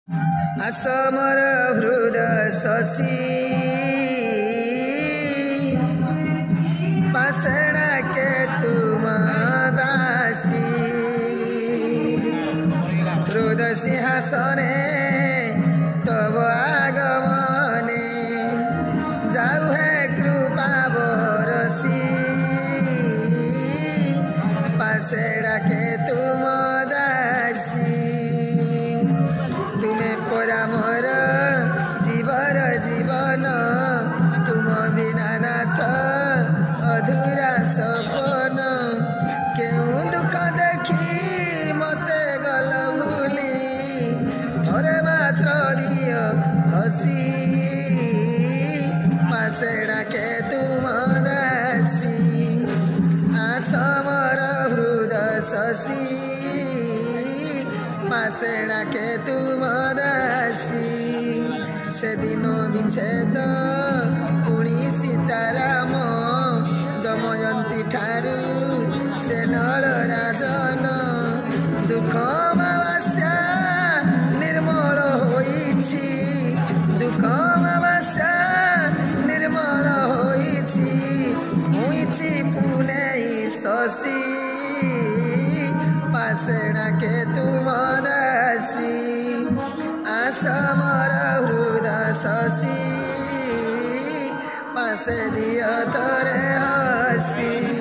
आसमर हृद शशि पासड़ा के तुम दासी हृद सिंहासने तब आगमने जाऊ है कृपा बरसी पासड़ा के तुम दासी तुम्हें परा मोर जीवर जीवन तुम बिना नाथ अधूरा सपन केउ दुख देखी मते गल भूली थोरे मात्र दियो हसी पासे डाके तुम दासी आसमर हृद शशि पासे डाके तुम दासी से दिन विच्छेद पुणी सीताराम दमयंती ठारू से नल राजन दुख मावस्या निर्मल होइछि दुख मावस्या निर्मल होइछि पुणे शशि पासे डाके तुम दासी आसमर हृद शशि पासे दियो तोरे हसी।